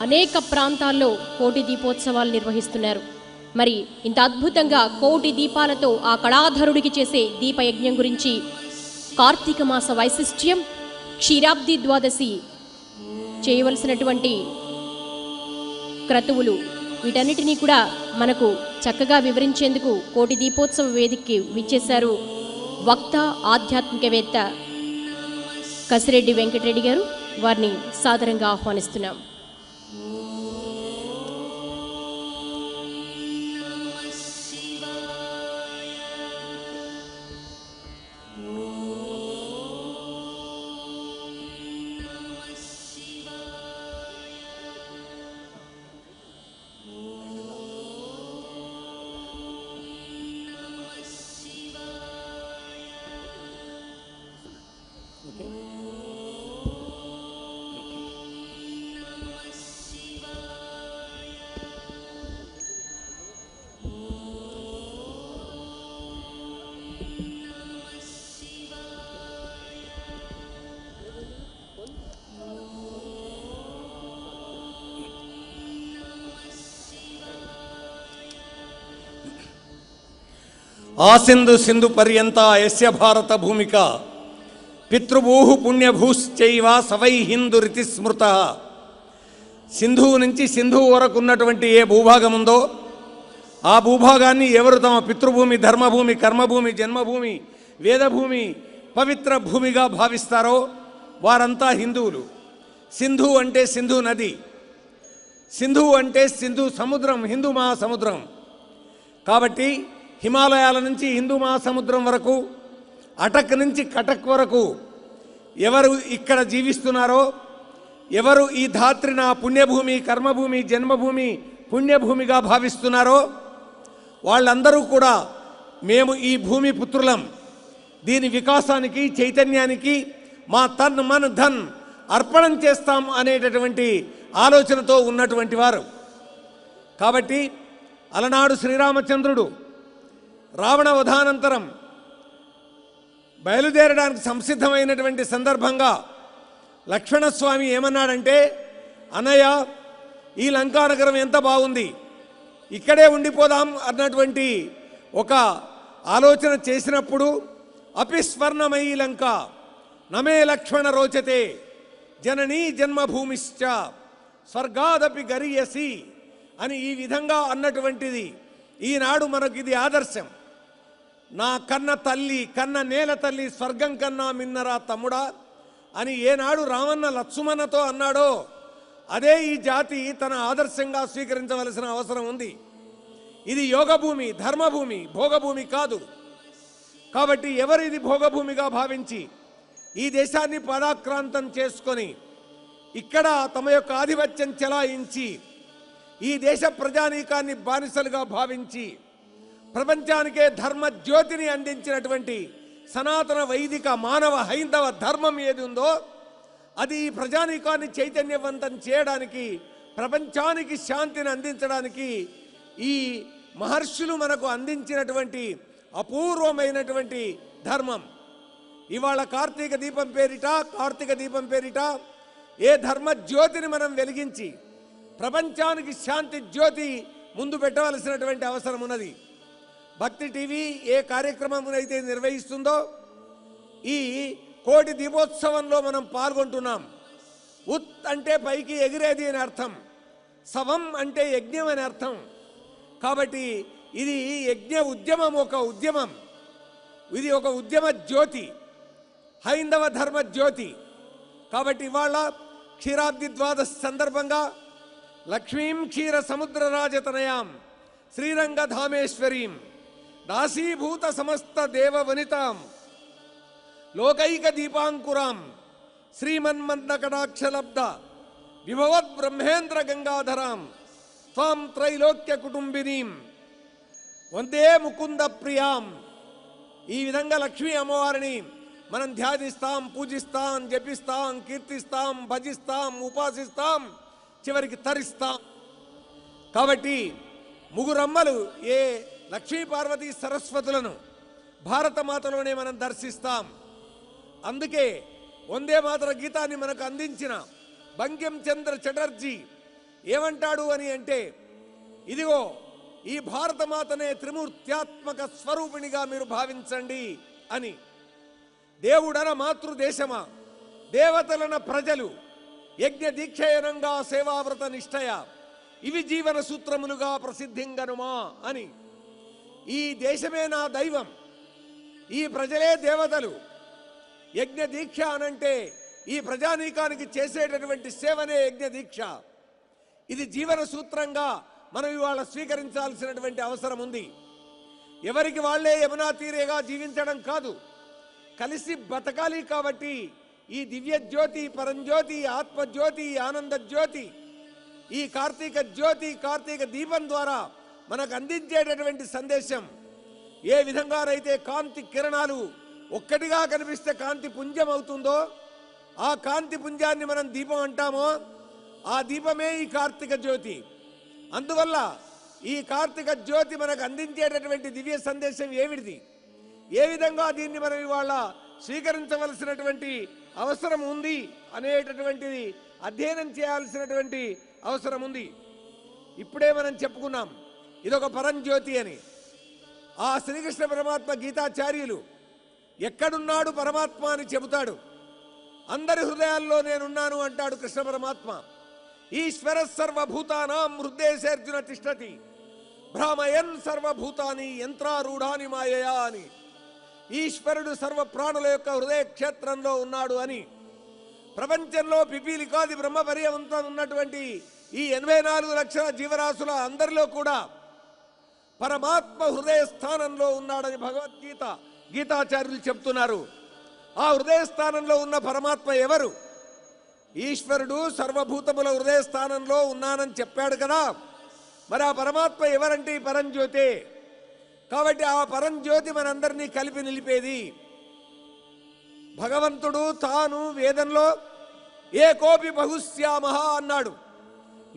అనేక ప్రాంతాల్లో కోటి దీపోత్సవాలు నిర్వహిస్తున్నారు. మరి ఇంత అద్భుతంగా కోటి దీపాలతో ఆ కళాధరుడికి చేసే దీపయజ్ఞం గురించి, కార్తీక మాస వైశిష్ట్యం, క్షీరాబ్ది ద్వాదశి చేయవలసినటువంటి క్రతువులు, వీటన్నిటినీ కూడా మనకు చక్కగా వివరించేందుకు కోటి దీపోత్సవ వేదికకి విచ్చేశారు వక్త, ఆధ్యాత్మికవేత్త కసిరెడ్డి వెంకటరెడ్డి గారు. వారిని సాదరంగా ఆహ్వానిస్తున్నాం. ఆసింధు సింధు పర్యంత యస్య భారత భూమిక పితృభూహు పుణ్యభూశ్చైవ సవై హిందూ రితి స్మృత. సింధువు నుంచి సింధువు వరకు ఉన్నటువంటి ఏ భూభాగం ఉందో ఆ భూభాగాన్ని ఎవరు తమ పితృభూమి, ధర్మభూమి, కర్మభూమి, జన్మభూమి, వేదభూమి, పవిత్ర భూమిగా భావిస్తారో వారంతా హిందువులు. సింధు అంటే సింధు నది, సింధువు అంటే సింధు సముద్రం, హిందూ మహాసముద్రం. కాబట్టి హిమాలయాల నుంచి హిందూ మహాసముద్రం వరకు, అటక్ నుంచి కటక్ వరకు ఎవరు ఇక్కడ జీవిస్తున్నారో, ఎవరు ఈ ధాత్రిన పుణ్యభూమి, కర్మభూమి, జన్మభూమి, పుణ్యభూమిగా భావిస్తున్నారో వాళ్ళందరూ కూడా మేము ఈ భూమి పుత్రులం, దీని వికాసానికి, చైతన్యానికి మా తన్ మన్ ధన్ అర్పణం చేస్తాం అనేటటువంటి ఆలోచనతో ఉన్నటువంటి వారు. కాబట్టి అలనాడు శ్రీరామచంద్రుడు రావణ వధానంతరం బయలుదేరడానికి సంసిద్ధమైనటువంటి సందర్భంగా లక్ష్మణస్వామి ఏమన్నాడంటే, అన్నయ్య ఈ లంకానగరం ఎంత బాగుంది, ఇక్కడే ఉండిపోదాం అన్నటువంటి ఒక ఆలోచన చేసినప్పుడు, అపిస్వర్ణమయీ లంక నమే లక్ష్మణ రోచతే జననీ జన్మభూమిశ్చ స్వర్గాదపి గరీయసి అని ఈ విధంగా అన్నటువంటిది ఈనాడు మనకి ఇది ఆదర్శం. నా కన్న తల్లి, కన్న నేల తల్లి స్వర్గం కన్నా మిన్నరా తమ్ముడా అని ఏనాడు రామన్న లక్ష్మణతో అన్నాడో అదే ఈ జాతి తన ఆదర్శంగా స్వీకరించవలసిన అవసరం ఉంది. ఇది యోగభూమి, ధర్మభూమి, భోగభూమి కాదు. కాబట్టి ఎవరు ఇది భోగభూమిగా భావించి ఈ దేశాన్ని పరాక్రాంతం చేసుకొని ఇక్కడ తమ యొక్క ఆధిపత్యం చెలాయించి ఈ దేశ ప్రజానీకాన్ని బానిసలుగా భావించి ప్రపంచానికే ధర్మ జ్యోతిని అందించినటువంటి సనాతన వైదిక మానవ హైందవ ధర్మం ఏది ఉందో అది ఈ ప్రజానీకాన్ని చైతన్యవంతం చేయడానికి, ప్రపంచానికి శాంతిని అందించడానికి ఈ మహర్షులు మనకు అందించినటువంటి అపూర్వమైనటువంటి ధర్మం. ఇవాళ కార్తీక దీపం పేరిట ఏ ధర్మ జ్యోతిని మనం వెలిగించి ప్రపంచానికి శాంతి జ్యోతి ముందు పెట్టవలసినటువంటి అవసరం ఉన్నది. భక్తి టీవీ ఏ కార్యక్రమమునైతే నిర్వహిస్తుందో ఈ కోటి దీపోత్సవంలో మనం పాల్గొంటున్నాం. ఉత్ అంటే పైకి ఎగిరేది అని అర్థం, సవం అంటే యజ్ఞం అని అర్థం. కాబట్టి ఇది యజ్ఞ ఉద్యమం, ఒక ఉద్యమం, ఇది ఒక ఉద్యమ జ్యోతి, హైందవ ధర్మ జ్యోతి. కాబట్టి ఇవాళ క్షీరాబ్ది ద్వాదశి సందర్భంగా లక్ష్మీం క్షీర సముద్ర రాజతనయాం శ్రీరంగధామేశ్వరీం దాసీభూత సమస్త దేవవనితాం లోకైక దీపాంకురాం శ్రీమన్మన్నకటాక్షలబ్ధ విభవద్ బ్రహ్మేంద్ర గంగాధరాం త్వాం త్రైలోక్య కుటుంబినీం వందే ముకుంద ప్రియాం. ఈ విధంగా లక్ష్మీ అమ్మవారిని మనం ధ్యానిస్తాం, పూజిస్తాం, జపిస్తాం, కీర్తిస్తాం, భజిస్తాం, ఉపాసిస్తాం, చివరికి తరిస్తాం. కాబట్టి ముగురమ్మలు ఏ లక్ష్మీ పార్వతీ సరస్వతులను భారతమాతలోనే మనం దర్శిస్తాం. అందుకే వందే మాతర గీతాన్ని మనకు అందించిన బంకిం చంద్ర చటర్జీ ఏమంటాడు అని అంటే, ఇదిగో ఈ భారతమాతనే త్రిమూర్త్యాత్మక స్వరూపిణిగా మీరు భావించండి అని. దేవుడన మాతృదేశమా, దేవతలన ప్రజలు, యజ్ఞ దీక్షయనంగా సేవావ్రత నిష్టయ, ఇవి జీవన సూత్రములుగా ప్రసిద్ధింగనుమా అని. ఈ దేశమే నా దైవం, ఈ ప్రజలే దేవతలు. యజ్ఞ దీక్ష అనంటే ఈ ప్రజానీకానికి చేసేటటువంటి సేవనే యజ్ఞ దీక్ష. ఇది జీవన సూత్రంగా మనం ఇవాళ స్వీకరించాల్సినటువంటి అవసరం ఉంది. ఎవరికి వాళ్లే యమునా తీరేగా జీవించడం కాదు, కలిసి బతకాలి. కాబట్టి ఈ దివ్య జ్యోతి, పరంజ్యోతి, ఆత్మజ్యోతి, ఆనంద జ్యోతి, ఈ కార్తీక జ్యోతి, కార్తీక దీపం ద్వారా మనకు అందించేటటువంటి సందేశం, ఏ విధంగానైతే కాంతి కిరణాలు ఒక్కటిగా కనిపిస్తే కాంతి పుంజం అవుతుందో, ఆ కాంతి పుంజాన్ని మనం దీపం అంటామో, ఆ దీపమే ఈ కార్తీక జ్యోతి. అందువల్ల ఈ కార్తీక జ్యోతి మనకు అందించేటటువంటి దివ్య సందేశం ఏమిటిది, ఏ విధంగా దీన్ని మనం ఇవాళ స్వీకరించవలసినటువంటి అవసరం ఉంది అనేటటువంటిది అధ్యయనం చేయాల్సినటువంటి అవసరం ఉంది. ఇప్పుడే మనం చెప్పుకున్నాం ఇదొక పరంజ్యోతి అని. ఆ శ్రీకృష్ణ పరమాత్మ గీతాచార్యులు ఎక్కడున్నాడు పరమాత్మ అని చెబుతాడు. అందరి హృదయాల్లో నేనున్నాను అంటాడు కృష్ణ పరమాత్మ. ఈశ్వర సర్వభూతానాం హృదయేర్జున తిష్టతి భ్రామయన్ సర్వభూతాని యంత్రారూఢాని మాయయా అని. ఈశ్వరుడు సర్వ ప్రాణుల యొక్క హృదయ క్షేత్రంలో ఉన్నాడు అని. ప్రపంచంలో పిపీలికాది బ్రహ్మ పర్యంతం ఉన్నటువంటి ఈ 84 లక్షల జీవరాశుల అందరిలో కూడా పరమాత్మ హృదయ స్థానంలో ఉన్నాడని భగవద్గీత గీతాచార్యులు చెప్తున్నారు. ఆ హృదయ స్థానంలో ఉన్న పరమాత్మ ఎవరు? ఈశ్వరుడు సర్వభూతముల హృదయ స్థానంలో ఉన్నానని చెప్పాడు కదా. మరి ఆ పరమాత్మ ఎవరంటే ఈ పరంజ్యోతి. కాబట్టి ఆ పరంజ్యోతి మనందరినీ కలిపి నిలిపేది. భగవంతుడు తాను వేదంలో ఏకోపి బహుశ్యామః అన్నాడు.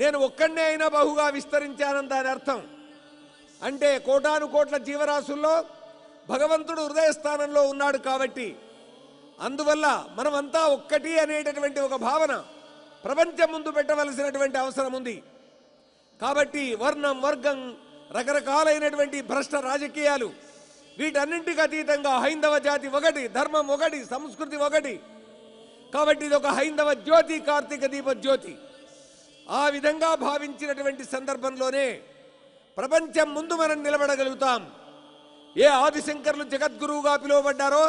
నేను ఒక్కడే అయినా బహుగా విస్తరించానని దాని అర్థం. అంటే కోటాను కోట్ల జీవరాశుల్లో భగవంతుడు హృదయ స్థానంలో ఉన్నాడు. కాబట్టి అందువల్ల మనమంతా ఒక్కటి అనేటటువంటి ఒక భావన ప్రపంచం ముందు పెట్టవలసినటువంటి అవసరం ఉంది. కాబట్టి వర్ణం, వర్గం, రకరకాలైనటువంటి భ్రష్ట రాజకీయాలు, వీటన్నింటికి అతీతంగా హైందవ జాతి ఒకటి, ధర్మం ఒకటి, సంస్కృతి ఒకటి. కాబట్టి ఇది ఒక హైందవ జ్యోతి, కార్తీక దీప జ్యోతి. ఆ విధంగా భావించినటువంటి సందర్భంలోనే ప్రపంచం ముందు మనం నిలబడగలుగుతాం. ఏ ఆదిశంకర్లు జగద్గురువుగా పిలువబడ్డారో,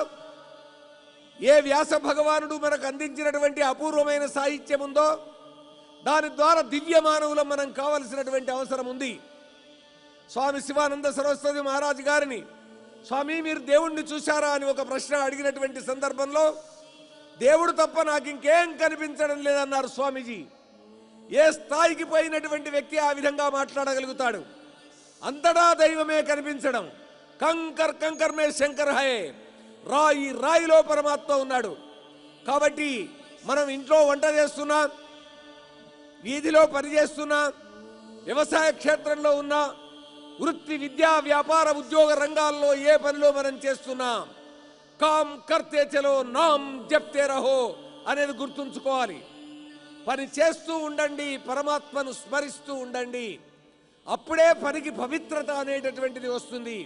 ఏ వ్యాస భగవానుడు మనకు అందించినటువంటి అపూర్వమైన సాహిత్యం ఉందో, దాని ద్వారా దివ్య మానవులం మనం కావలసినటువంటి అవసరం ఉంది. స్వామి శివానంద సరస్వతి మహారాజు గారిని, స్వామి మీరు దేవుణ్ణి చూశారా అని ఒక ప్రశ్న అడిగినటువంటి సందర్భంలో, దేవుడు తప్ప నాకు ఇంకేం కనిపించడం లేదన్నారు స్వామీజీ. ఏ స్థాయికి పోయినటువంటి వ్యక్తి ఆ విధంగా మాట్లాడగలుగుతాడు? అంతటా దైవమే కనిపించడం. కంకర్ కంకర్ మే శంకర్ హై, రాయి రాయిలో పరమాత్మ ఉన్నాడు. కాబట్టి మనం ఇంట్లో వంట చేస్తున్నా, వీధిలో పనిచేస్తున్నా, వ్యవసాయ క్షేత్రంలో ఉన్నా, వృత్తి, విద్యా, వ్యాపార, ఉద్యోగ రంగాల్లో ఏ పనిలో మనం చేస్తున్నా, కామ్ కర్తే చలో నామ్ జప్తే రహో అనేది గుర్తుంచుకోవాలి. పని చేస్తూ ఉండండి, పరమాత్మను స్మరిస్తూ ఉండండి. అప్పుడే పనికి పవిత్రత అనేటటువంటిది వస్తుంది.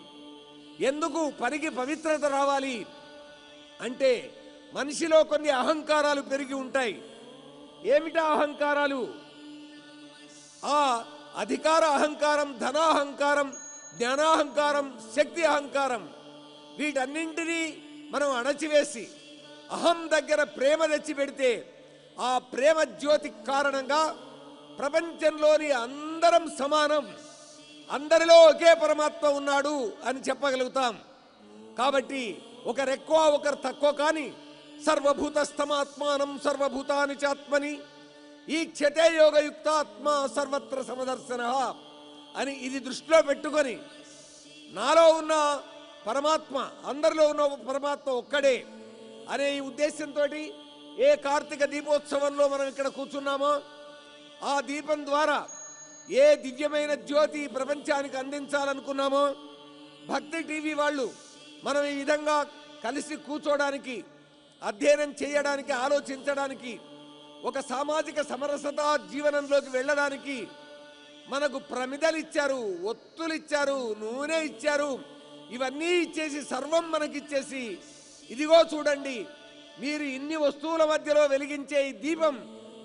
ఎందుకు పనికి పవిత్రత రావాలి అంటే, మనిషిలో కొన్ని అహంకారాలు పెరిగి ఉంటాయి. ఏమిటా అహంకారాలు? ఆ అధికార అహంకారం, ధనాహంకారం, జ్ఞానాహంకారం, శక్తి అహంకారం, వీటన్నింటినీ మనం అణచివేసి అహం దగ్గర ప్రేమ తెచ్చి పెడితే, ఆ ప్రేమ జ్యోతి కారణంగా ప్రపంచంలోని అందరం సమానం, అందరిలో ఒకే పరమాత్మ ఉన్నాడు అని చెప్పగలుగుతాం. కాబట్టి ఒకరు ఎక్కువ ఒకరు తక్కువ కాని, సర్వభూతస్థమాత్మానం సర్వభూతాని చాత్మని ఈ క్షతే యోగయుక్తాత్మ సర్వత్ర సమదర్శన అని ఇది దృష్టిలో పెట్టుకొని, నాలో ఉన్న పరమాత్మ, అందరిలో ఉన్న పరమాత్మ ఒక్కడే అనే ఈ ఉద్దేశంతో ఏ కార్తీక దీపోత్సవంలో మనం ఇక్కడ కూర్చున్నామో, ఆ దీపం ద్వారా ఏ దివ్యమైన జ్యోతి ప్రపంచానికి అందించాలనుకున్నామో, భక్తి టీవీ వాళ్ళు మనం ఈ విధంగా కలిసి కూర్చోడానికి, అధ్యయనం చేయడానికి, ఆలోచించడానికి ఒక సామాజిక సమరసత జీవనంలోకి వెళ్ళడానికి మనకు ప్రమిదలు ఇచ్చారు, ఒత్తులు ఇచ్చారు, నూనె ఇచ్చారు. ఇవన్నీ ఇచ్చేసి సర్వం మనకిచ్చేసి ఇదిగో చూడండి, మీరు ఇన్ని వస్తువుల మధ్యలో వెలిగించే ఈ దీపం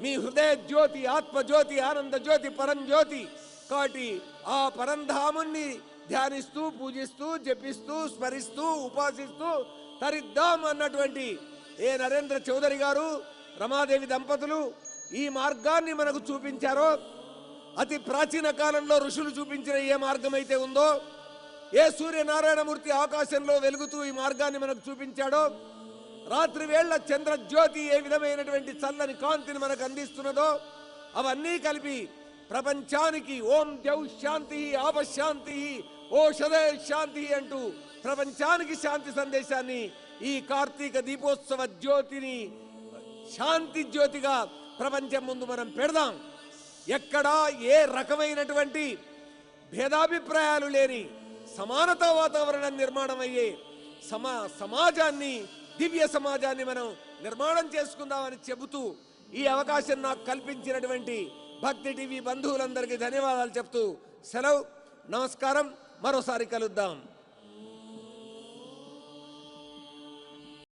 మీ హృదయ జ్యోతి, ఆత్మజ్యోతి, ఆనంద జ్యోతి, పరంజ్యోతి. కాబట్టి ఆ పరంధాముణ్ణి ధ్యానిస్తూ, పూజిస్తూ, జపిస్తూ, స్మరిస్తూ, ఉపాసిస్తూ తరిద్దాం అన్నటువంటి నరేంద్ర చౌదరి గారు, రమాదేవి దంపతులు ఈ మార్గాన్ని మనకు చూపించారో, అతి ప్రాచీన కాలంలో ఋషులు చూపించిన ఏ మార్గం అయితే ఉందో, సూర్యనారాయణమూర్తి ఆకాశంలో వెలుగుతూ ఈ మార్గాన్ని మనకు చూపించాడో, రాత్రి వేళ్ల చంద్రజ్యోతి ఏ విధమైనటువంటి చల్లని కాంతిని మనకు అందిస్తున్నదో, అవన్నీ కలిపి ప్రపంచానికి ఓం ద్యౌ శాంతి ఆపశాంతి ఓషధే శాంతి అంటూ ప్రపంచానికి శాంతి సందేశాన్ని ఈ కార్తీక దీపోత్సవ జ్యోతిని శాంతి జ్యోతిగా ప్రపంచం ముందు మనం పెడదాం. ఎక్కడా ఏ రకమైనటువంటి భేదాభిప్రాయాలు లేని సమానతా వాతావరణం నిర్మాణం అయ్యే సమాజాన్ని, దివ్య సమాజాన్ని మనం నిర్మాణం చేసుకుందామని చెబుతూ ఈ అవకాశం నాకు కల్పించినటువంటి భక్తి టీవీ బంధువులందరికీ ధన్యవాదాలు చెప్తూ సెలవు. నమస్కారం. మరోసారి కలుద్దాం.